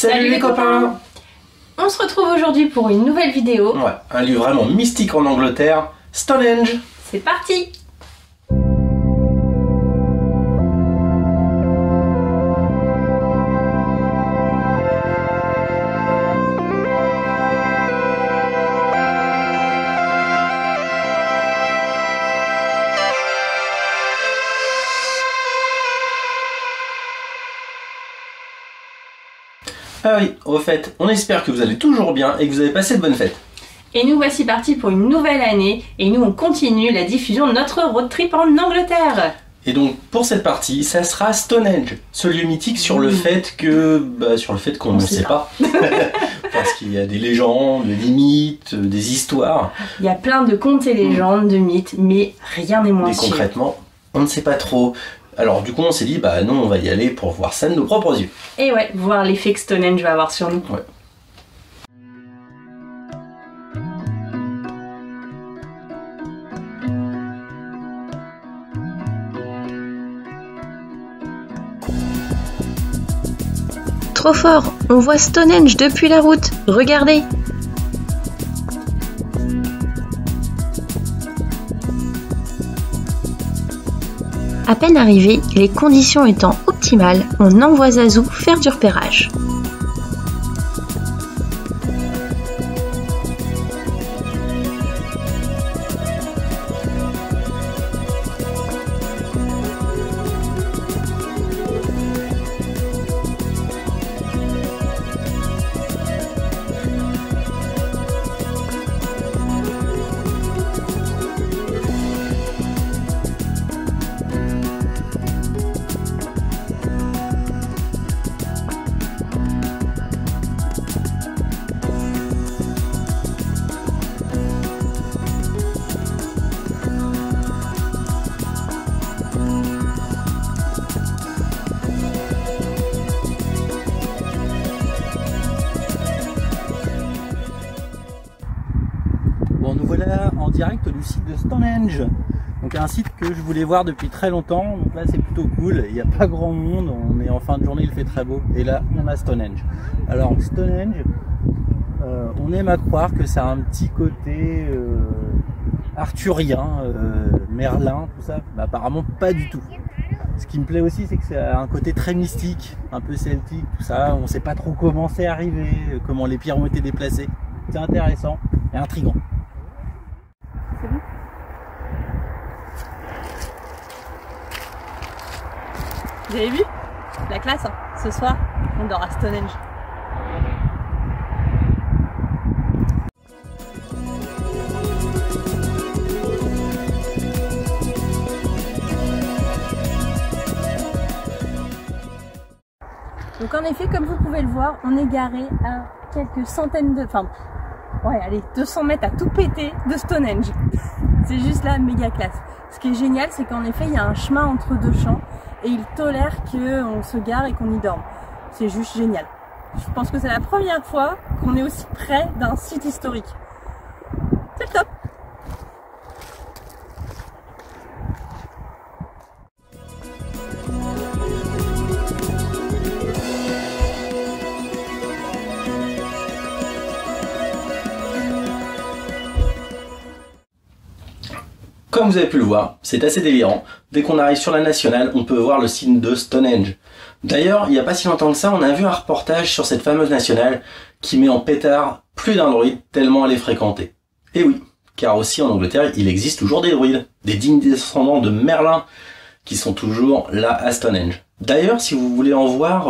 Salut les copains! On se retrouve aujourd'hui pour une nouvelle vidéo. Ouais, un lieu vraiment mystique en Angleterre, Stonehenge. C'est parti! Ah oui, au fait, on espère que vous allez toujours bien et que vous avez passé de bonnes fêtes. Et nous voici partis pour une nouvelle année et nous on continue la diffusion de notre road trip en Angleterre. Et donc pour cette partie, ça sera Stonehenge, ce lieu mythique sur le fait que, qu'on ne sait pas. Parce qu'il y a des légendes, des mythes, des histoires. Il y a plein de contes et légendes, de mythes, mais rien n'est moins sûr. Et concrètement, on ne sait pas trop. Alors du coup on s'est dit, bah non, on va y aller pour voir ça de nos propres yeux. Et ouais, voir l'effet que Stonehenge va avoir sur nous. Ouais. Trop fort, on voit Stonehenge depuis la route, regardez! À peine arrivé, les conditions étant optimales, on envoie Zazou faire du repérage. Bon, nous voilà en direct du site de Stonehenge. Donc un site que je voulais voir depuis très longtemps. Donc là c'est plutôt cool, il n'y a pas grand monde, on est en fin de journée, il fait très beau. Et là on a Stonehenge. Alors Stonehenge, on aime à croire que ça a un petit côté arthurien, Merlin, tout ça. Bah, apparemment pas du tout. Ce qui me plaît aussi, c'est que ça a un côté très mystique, un peu celtique, tout ça. On ne sait pas trop comment c'est arrivé, comment les pierres ont été déplacées. C'est intéressant et intriguant. C'est bon. Vous avez vu? La classe, hein. Ce soir, on dort à Stonehenge. Donc en effet, comme vous pouvez le voir, on est garé à quelques centaines de... Enfin, ouais, allez, 200 mètres à tout péter de Stonehenge. C'est juste là, méga classe. Ce qui est génial, c'est qu'en effet, il y a un chemin entre deux champs et il tolère qu'on se gare et qu'on y dorme. C'est juste génial. Je pense que c'est la première fois qu'on est aussi près d'un site historique. C'est le top! Comme vous avez pu le voir, c'est assez délirant. Dès qu'on arrive sur la nationale, on peut voir le signe de Stonehenge. D'ailleurs, il n'y a pas si longtemps que ça, on a vu un reportage sur cette fameuse nationale qui met en pétard plus d'un druide tellement elle est fréquentée. Et oui, car aussi en Angleterre, il existe toujours des druides, des dignes descendants de Merlin qui sont toujours là à Stonehenge. D'ailleurs, si vous voulez en voir,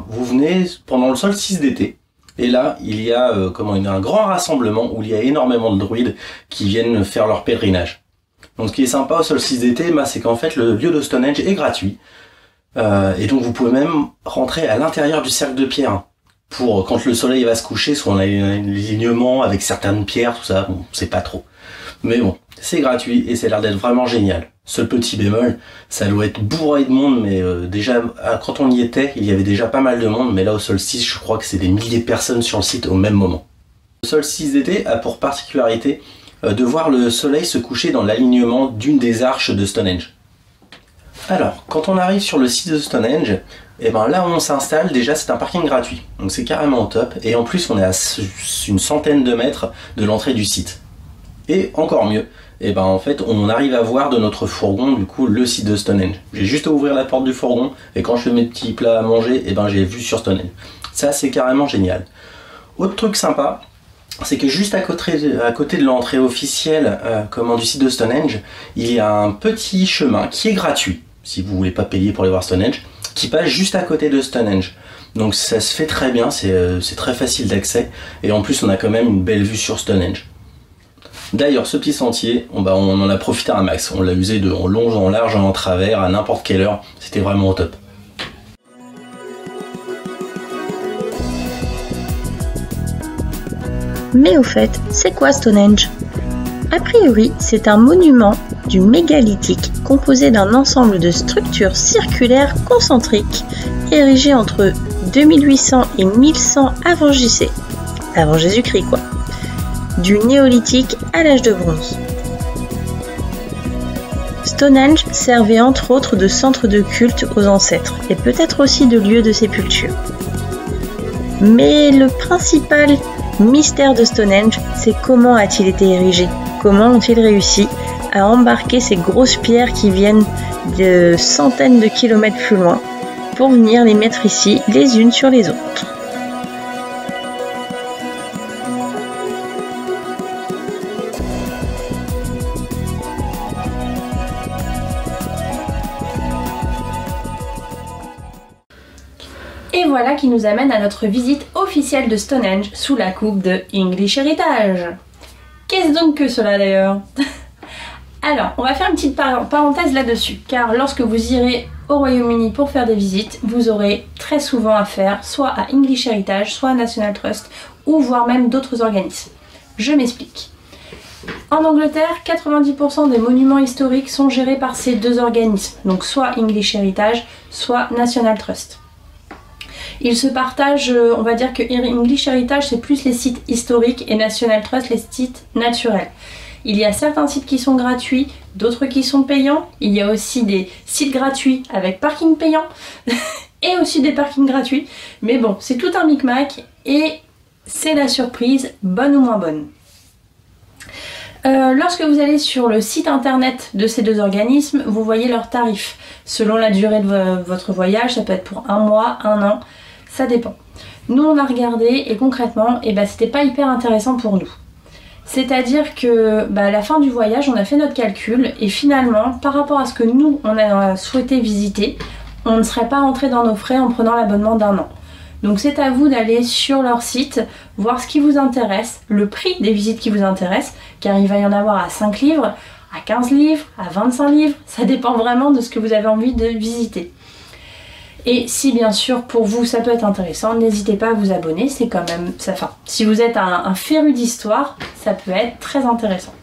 vous venez pendant le solstice d'été. Et là, il y a un grand rassemblement où il y a énormément de druides qui viennent faire leur pèlerinage. Donc ce qui est sympa au solstice d'été, c'est qu'en fait le lieu de Stonehenge est gratuit. Et donc vous pouvez même rentrer à l'intérieur du cercle de pierre. Pour quand le soleil va se coucher, soit on a un alignement avec certaines pierres, tout ça, bon, c'est pas trop. Mais bon, c'est gratuit et ça a l'air d'être vraiment génial. Seul petit bémol, ça doit être bourré de monde, mais déjà, quand on y était, il y avait déjà pas mal de monde, mais là au solstice, je crois que c'est des milliers de personnes sur le site au même moment. Le solstice d'été a pour particularité de voir le soleil se coucher dans l'alignement d'une des arches de Stonehenge. Alors, quand on arrive sur le site de Stonehenge, et ben là où on s'installe, déjà c'est un parking gratuit. Donc c'est carrément au top. Et en plus on est à une centaine de mètres de l'entrée du site. Et encore mieux, et ben en fait on arrive à voir de notre fourgon du coup le site de Stonehenge. J'ai juste à ouvrir la porte du fourgon et quand je fais mes petits plats à manger, et ben j'ai vu sur Stonehenge. Ça c'est carrément génial. Autre truc sympa, c'est que juste à côté de l'entrée officielle du site de Stonehenge, il y a un petit chemin qui est gratuit, si vous voulez pas payer pour aller voir Stonehenge, qui passe juste à côté de Stonehenge. Donc ça se fait très bien, c'est très facile d'accès, et en plus on a quand même une belle vue sur Stonehenge. D'ailleurs ce petit sentier, on en a profité un max, on l'a usé en long, en large, en travers, à n'importe quelle heure, c'était vraiment au top. Mais au fait, c'est quoi Stonehenge? A priori, c'est un monument du mégalithique composé d'un ensemble de structures circulaires concentriques érigées entre 2800 et 1100 avant JC, avant Jésus-Christ quoi, du néolithique à l'âge de bronze. Stonehenge servait entre autres de centre de culte aux ancêtres et peut-être aussi de lieu de sépulture. Mais le principal mystère de Stonehenge, c'est comment a-t-il été érigé? Comment ont-ils réussi à embarquer ces grosses pierres qui viennent de centaines de kilomètres plus loin pour venir les mettre ici les unes sur les autres? Et voilà qui nous amène à notre visite officielle de Stonehenge sous la coupe de English Heritage. Qu'est-ce donc que cela d'ailleurs? Alors, on va faire une petite parenthèse là-dessus, car lorsque vous irez au Royaume-Uni pour faire des visites, vous aurez très souvent affaire soit à English Heritage, soit à National Trust, ou voire même d'autres organismes. Je m'explique. En Angleterre, 90% des monuments historiques sont gérés par ces deux organismes, donc soit English Heritage, soit National Trust. Ils se partagent, on va dire que English Heritage c'est plus les sites historiques et National Trust les sites naturels. Il y a certains sites qui sont gratuits, d'autres qui sont payants. Il y a aussi des sites gratuits avec parking payant et aussi des parkings gratuits. Mais bon, c'est tout un micmac et c'est la surprise, bonne ou moins bonne. Lorsque vous allez sur le site internet de ces deux organismes, vous voyez leurs tarifs. Selon la durée de votre voyage, ça peut être pour un mois, un an, ça dépend. Nous on a regardé et concrètement, c'était pas hyper intéressant pour nous. C'est-à-dire que à la fin du voyage, on a fait notre calcul et finalement, par rapport à ce que nous on a souhaité visiter, on ne serait pas rentré dans nos frais en prenant l'abonnement d'un an. Donc c'est à vous d'aller sur leur site, voir ce qui vous intéresse, le prix des visites qui vous intéressent, car il va y en avoir à 5 livres, à 15 livres, à 25 livres, ça dépend vraiment de ce que vous avez envie de visiter. Et si bien sûr pour vous ça peut être intéressant, n'hésitez pas à vous abonner, c'est quand même ça. Enfin, si vous êtes un féru d'histoire, ça peut être très intéressant.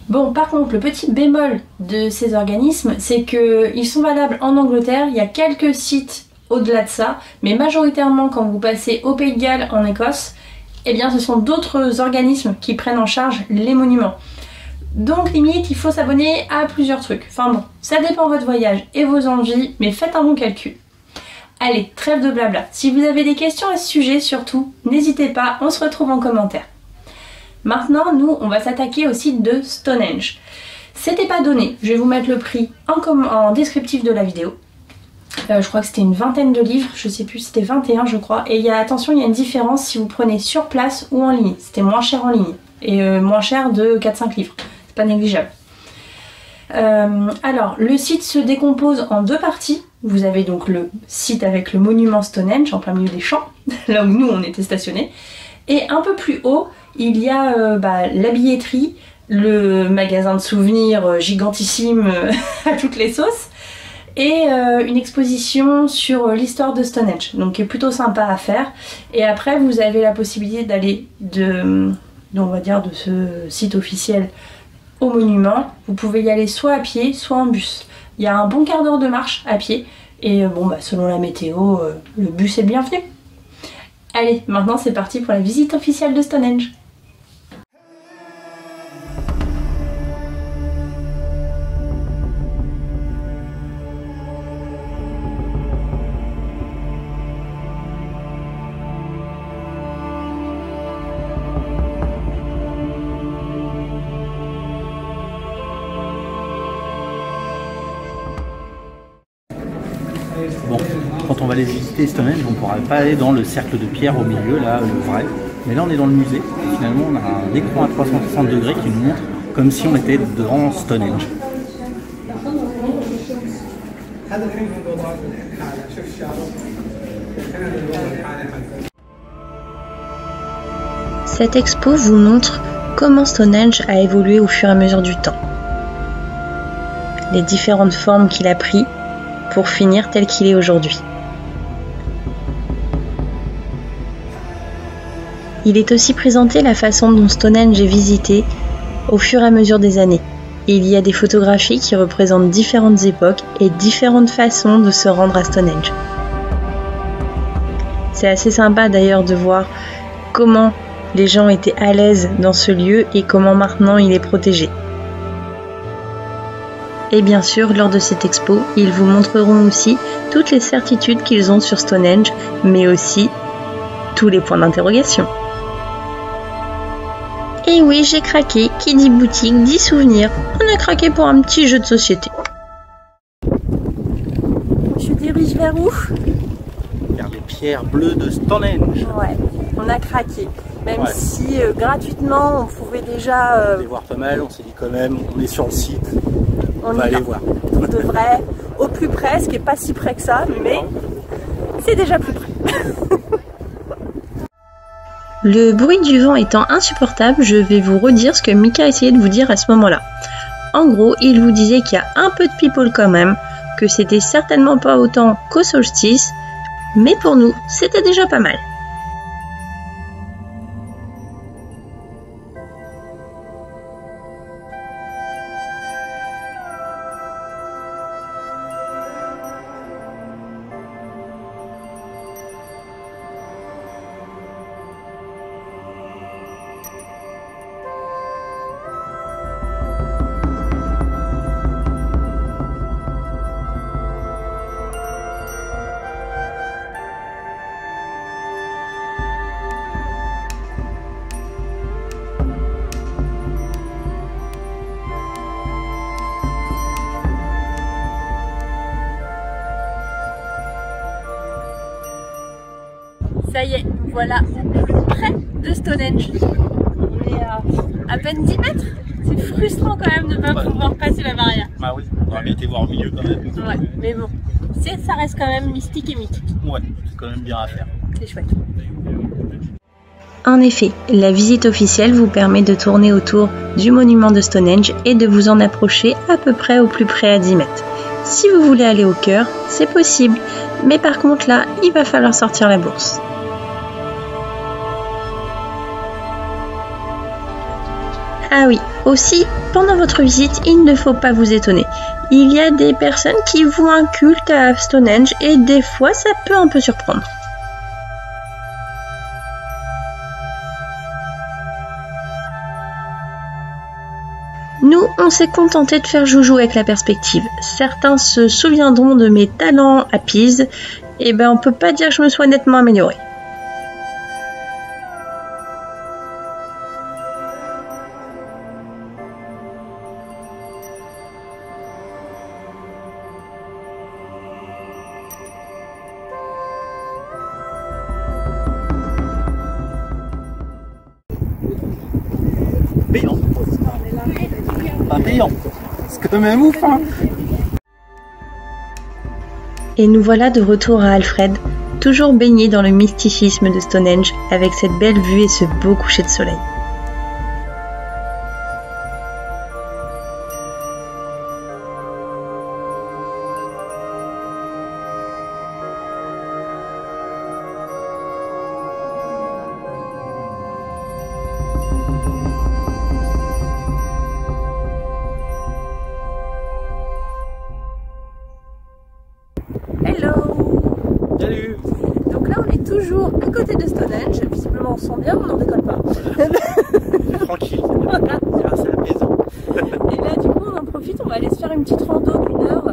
Bon, par contre, le petit bémol de ces organismes, c'est qu'ils sont valables en Angleterre, il y a quelques sites au-delà de ça, mais majoritairement quand vous passez au Pays de Galles, en Écosse, eh bien ce sont d'autres organismes qui prennent en charge les monuments. Donc limite, il faut s'abonner à plusieurs trucs. Enfin bon, ça dépend de votre voyage et vos envies, mais faites un bon calcul. Allez, trêve de blabla. Si vous avez des questions à ce sujet, surtout, n'hésitez pas, on se retrouve en commentaire. Maintenant, nous, on va s'attaquer au site de Stonehenge. C'était pas donné, je vais vous mettre le prix en descriptif de la vidéo. Je crois que c'était une vingtaine de livres, je sais plus, c'était 21 je crois. Et attention, il y a une différence si vous prenez sur place ou en ligne. C'était moins cher en ligne et moins cher de 4-5 livres. Pas négligeable. Alors, le site se décompose en deux parties. Vous avez donc le site avec le monument Stonehenge en plein milieu des champs, là où nous on était stationnés. Et un peu plus haut, il y a la billetterie, le magasin de souvenirs gigantissime à toutes les sauces, et une exposition sur l'histoire de Stonehenge, donc qui est plutôt sympa à faire. Et après, vous avez la possibilité d'aller on va dire de ce site officiel au monument. Vous pouvez y aller soit à pied, soit en bus. Il y a un bon quart d'heure de marche à pied et selon la météo, le bus est le bienvenu. Allez, maintenant c'est parti pour la visite officielle de Stonehenge. on va aller visiter Stonehenge, on ne pourra pas aller dans le cercle de pierre au milieu, là, le vrai. Mais là, on est dans le musée. Et finalement, on a un écran à 360 degrés qui nous montre comme si on était dans Stonehenge. Cette expo vous montre comment Stonehenge a évolué au fur et à mesure du temps. Les différentes formes qu'il a pris pour finir tel qu'il est aujourd'hui. Il est aussi présenté la façon dont Stonehenge est visité au fur et à mesure des années. Il y a des photographies qui représentent différentes époques et différentes façons de se rendre à Stonehenge. C'est assez sympa d'ailleurs de voir comment les gens étaient à l'aise dans ce lieu et comment maintenant il est protégé. Et bien sûr, lors de cette expo, ils vous montreront aussi toutes les certitudes qu'ils ont sur Stonehenge, mais aussi tous les points d'interrogation. Et oui, j'ai craqué, qui dit boutique, dit souvenir. On a craqué pour un petit jeu de société. Je dirige vers où? Vers les pierres bleues de Stonehenge. Ouais, on a craqué. Même si gratuitement, on pouvait déjà... On allait voir pas mal, on s'est dit quand même, on est sur le site, on va aller voir. On devrait au plus près, ce qui n'est pas si près que ça, mais c'est déjà plus près. Le bruit du vent étant insupportable, je vais vous redire ce que Mika a essayé de vous dire à ce moment-là. En gros, il vous disait qu'il y a un peu de people quand même, que c'était certainement pas autant qu'au solstice, mais pour nous, c'était déjà pas mal. Ça y est, voilà, près de Stonehenge. On est à peine 10 mètres. C'est frustrant quand même de ne pas pouvoir passer la barrière. Bah oui, on aurait bien été voir au milieu quand même. Ouais, mais bon, ça reste quand même mystique et mythique. Ouais, c'est quand même bien à faire. C'est chouette. En effet, la visite officielle vous permet de tourner autour du monument de Stonehenge et de vous en approcher à peu près au plus près à 10 mètres. Si vous voulez aller au cœur, c'est possible, mais par contre là, il va falloir sortir la bourse. Ah oui, aussi, pendant votre visite, il ne faut pas vous étonner. Il y a des personnes qui vouent un culte à Stonehenge et des fois ça peut un peu surprendre. Nous, on s'est contenté de faire joujou avec la perspective. Certains se souviendront de mes talents à Pise, et ben on peut pas dire que je me sois nettement améliorée. Payant. Pas payant. C'est quand même ouf, hein. Et nous voilà de retour à Alfred, toujours baigné dans le mysticisme de Stonehenge, avec cette belle vue et ce beau coucher de soleil. Salut. Donc là, on est toujours à côté de Stonehenge. Visiblement, on sent bien, on n'en décolle pas. Tranquille. C'est apaisant. Et là, du coup, on en profite. On va aller se faire une petite rando d'une heure,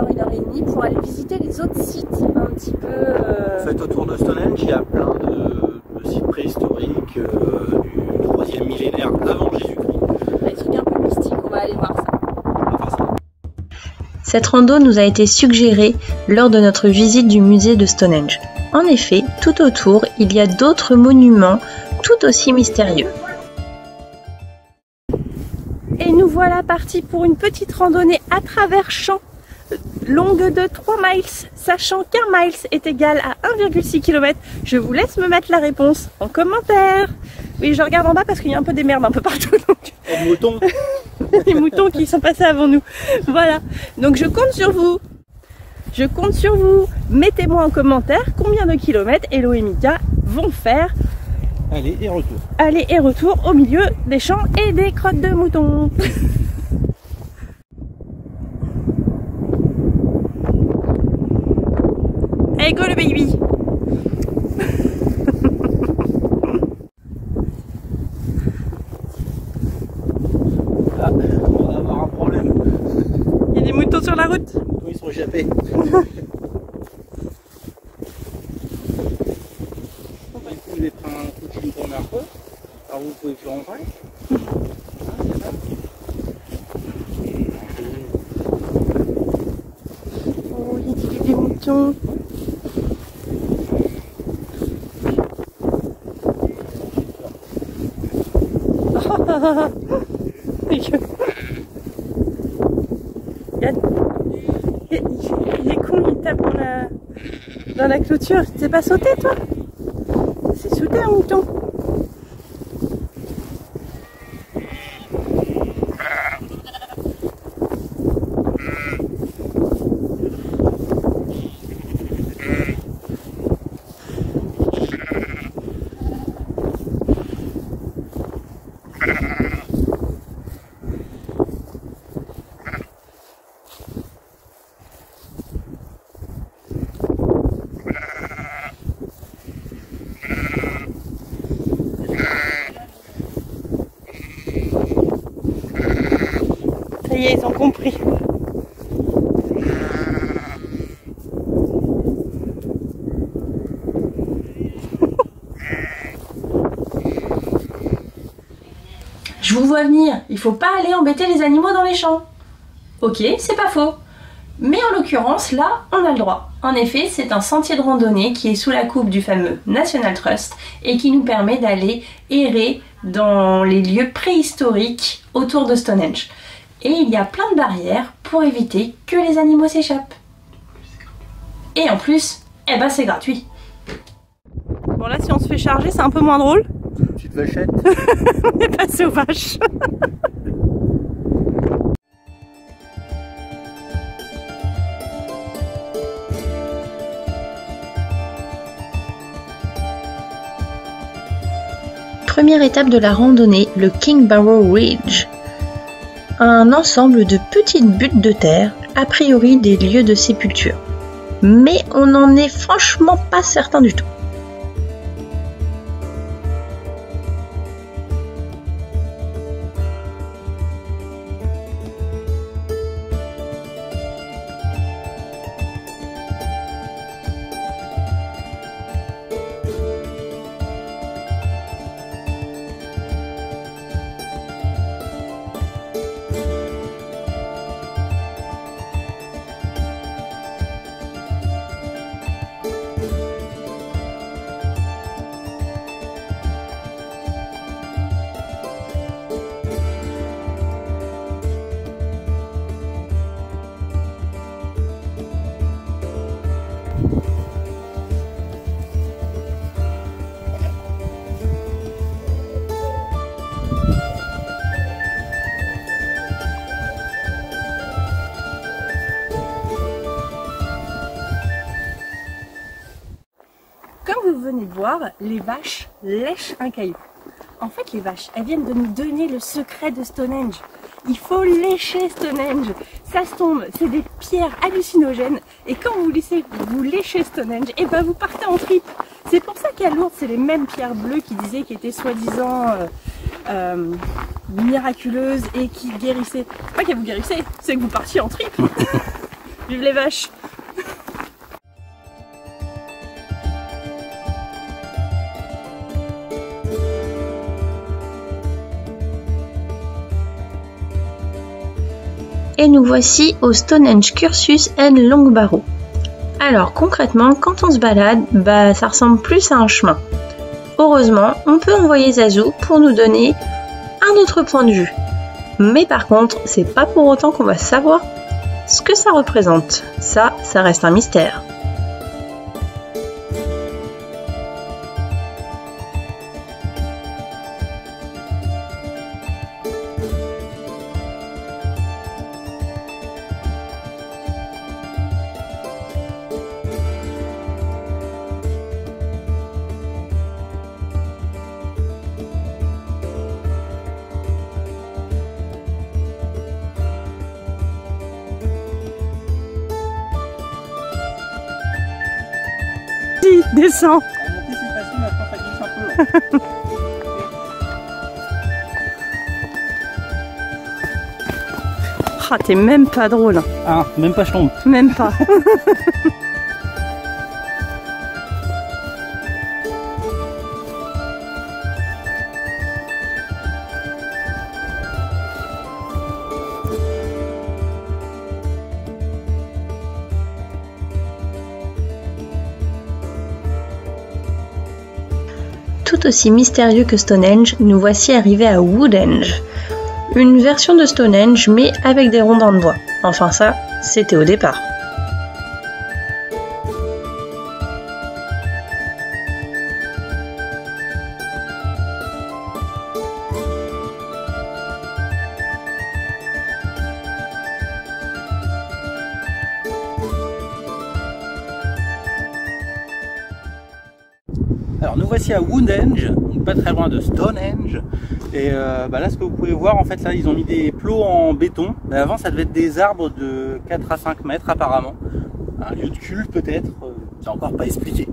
une heure et demie, pour aller visiter les autres sites un petit peu. En fait, autour de Stonehenge, il y a plein de sites préhistoriques du 3e millénaire avant Jésus-Christ. Des trucs un peu mystiques. On va aller voir ça. Cette rando nous a été suggérée lors de notre visite du musée de Stonehenge. En effet, tout autour, il y a d'autres monuments tout aussi mystérieux. Et nous voilà partis pour une petite randonnée à travers champs, longue de 3 miles, sachant qu'un miles est égal à 1,6 km. Je vous laisse me mettre la réponse en commentaire. Oui, je regarde en bas parce qu'il y a un peu des merdes un peu partout. Donc... Les moutons. Les moutons qui sont passés avant nous. Voilà, donc je compte sur vous. Je compte sur vous. Mettez-moi en commentaire combien de kilomètres Hello et Mika vont faire. Allez et retour. Aller et retour au milieu des champs et des crottes de moutons. Allez, go le baby. Ah, on va avoir un problème. Il y a des moutons sur la route. Ils sont échappés. Vous êtes un coup de première fois, alors vous pouvez plus rentrer. Oh, il y a des moutons. Il est con, il tape dans la clôture. Tu t'es pas sauté toi? C'est sauté un mouton. Ça y est, ils ont compris. Je vous vois venir, il faut pas aller embêter les animaux dans les champs. Ok, c'est pas faux. Mais en l'occurrence, là, on a le droit. En effet, c'est un sentier de randonnée qui est sous la coupe du fameux National Trust et qui nous permet d'aller errer dans les lieux préhistoriques autour de Stonehenge. Et il y a plein de barrières pour éviter que les animaux s'échappent. Et en plus, eh ben c'est gratuit. Bon là, si on se fait charger, c'est un peu moins drôle. Petite vachette. On est passé aux vaches. Première étape de la randonnée, le King Barrow Ridge. Un ensemble de petites buttes de terre, a priori des lieux de sépulture. Mais on n'en est franchement pas certain du tout. Comme vous venez de voir, les vaches lèchent un caillou. En fait, les vaches, elles viennent de nous donner le secret de Stonehenge. Il faut lécher Stonehenge. Ça se tombe, c'est des pierres hallucinogènes. Et quand vous léchez Stonehenge, et ben vous partez en trip. C'est pour ça qu'à Lourdes, c'est les mêmes pierres bleues qui disaient qu'elles étaient soi-disant miraculeuses et qui guérissaient. Pas qu'elles vous guérissaient, c'est que vous partiez en trip. Vive les vaches! et nous voici au Stonehenge Cursus and Long Barrow. Alors concrètement, quand on se balade, ça ressemble plus à un chemin. Heureusement, on peut envoyer Zazu pour nous donner un autre point de vue. Mais par contre, c'est pas pour autant qu'on va savoir ce que ça représente. Ça reste un mystère. Descends. Monter c'est facile, maintenant ça glisse un peu. Ah, t'es même pas drôle. Ah, même pas je tombe. Même pas. Tout aussi mystérieux que Stonehenge, nous voici arrivés à Woodhenge. Une version de Stonehenge mais avec des rondins de bois. Enfin ça, c'était au départ. Alors nous voici à Woodhenge, donc pas très loin de Stonehenge. Et là ce que vous pouvez voir, en fait là ils ont mis des plots en béton. Mais avant ça devait être des arbres de 4 à 5 mètres apparemment. Un lieu de culte peut-être, c'est encore pas expliqué.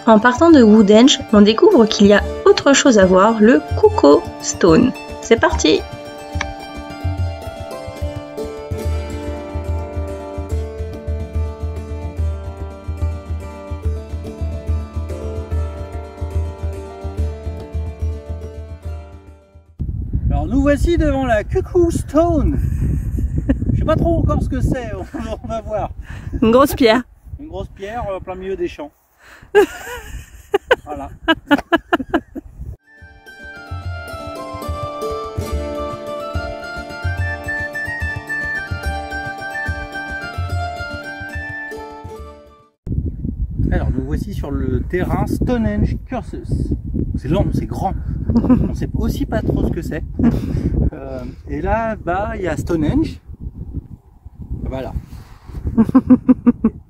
En partant de Woodhenge, on découvre qu'il y a autre chose à voir, le Cuckoo Stone. C'est parti! Alors nous voici devant la Cuckoo Stone. Je sais pas trop encore ce que c'est, on va voir. Une grosse pierre. Une grosse pierre en plein milieu des champs. Voilà. Alors nous voici sur le terrain Stonehenge Cursus. C'est long, c'est grand. On sait aussi pas trop ce que c'est. Et là, il y a Stonehenge. Voilà.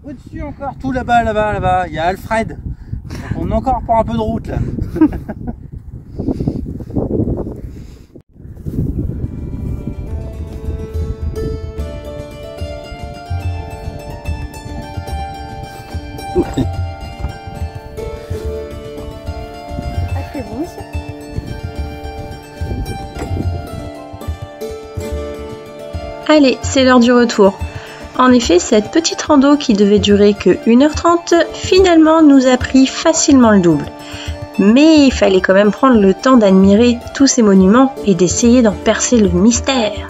Au-dessus encore, tout là-bas, il y a Alfred. Donc on est encore pour un peu de route là. Allez, c'est l'heure du retour. En effet, cette petite rando qui devait durer que 1h30, finalement nous a pris facilement le double. Mais il fallait quand même prendre le temps d'admirer tous ces monuments et d'essayer d'en percer le mystère.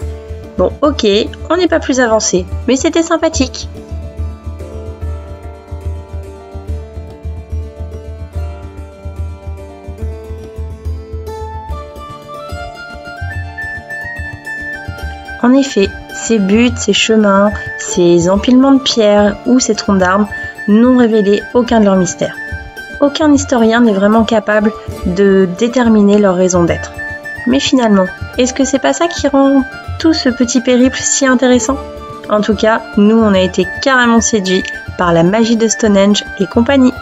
Bon, ok, on n'est pas plus avancé, mais c'était sympathique. En effet, ces buttes, ces chemins, ces empilements de pierres ou ces troncs d'arbres n'ont révélé aucun de leurs mystères. Aucun historien n'est vraiment capable de déterminer leur raison d'être. Mais finalement, est-ce que c'est pas ça qui rend tout ce petit périple si intéressant? En tout cas, nous on a été carrément séduits par la magie de Stonehenge et compagnie.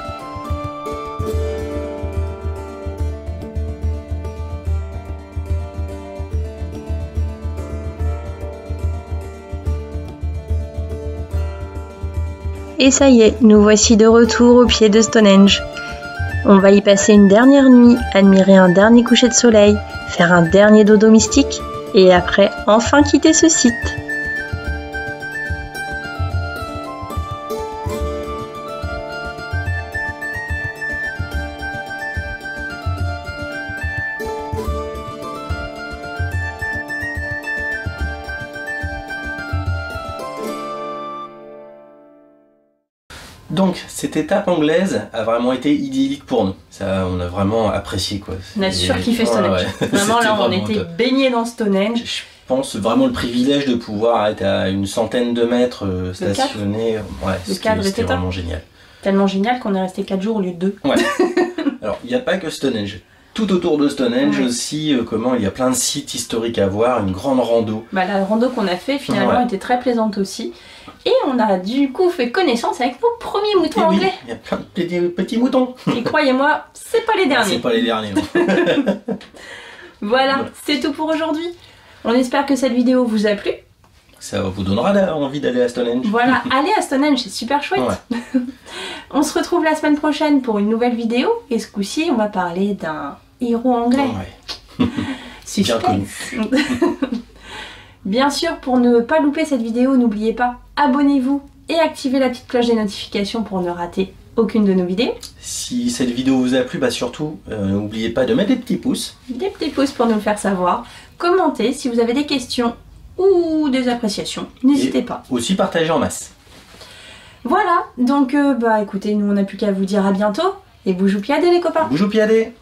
Et ça y est, nous voici de retour au pied de Stonehenge. On va y passer une dernière nuit, admirer un dernier coucher de soleil, faire un dernier dodo mystique, et après enfin quitter ce site. Donc, cette étape anglaise a vraiment été idyllique pour nous. Ça, on a vraiment apprécié, quoi. On a surkiffé Stonehenge. Vraiment, là, on était baignés dans Stonehenge. Je pense vraiment le privilège de pouvoir être à une centaine de mètres stationné. Ouais, c'était vraiment génial. Tellement génial qu'on est resté 4 jours au lieu de 2. Ouais. Alors, il n'y a pas que Stonehenge. Tout autour de Stonehenge aussi, il y a plein de sites historiques à voir, une grande rando. Bah, la rando qu'on a fait finalement était très plaisante aussi. Et on a du coup fait connaissance avec vos premiers moutons anglais. Il y a plein de petits moutons. Et croyez-moi, c'est pas les derniers. C'est pas les derniers, non. Voilà, c'est tout pour aujourd'hui. On espère que cette vidéo vous a plu. Ça vous donnera envie d'aller à Stonehenge. Voilà, allez à Stonehenge, c'est super chouette. Ouais. On se retrouve la semaine prochaine pour une nouvelle vidéo. Et ce coup-ci, on va parler d'un héros anglais. Ouais. Bien connu. Bien sûr, pour ne pas louper cette vidéo, n'oubliez pas, abonnez-vous et activez la petite cloche des notifications pour ne rater aucune de nos vidéos. Si cette vidéo vous a plu, surtout, n'oubliez pas de mettre des petits pouces. Des petits pouces pour nous le faire savoir. Commentez si vous avez des questions ou des appréciations, n'hésitez pas. Aussi partagez en masse. Voilà, donc écoutez, nous on n'a plus qu'à vous dire à bientôt et bougou piadé les copains. Bougou piadé.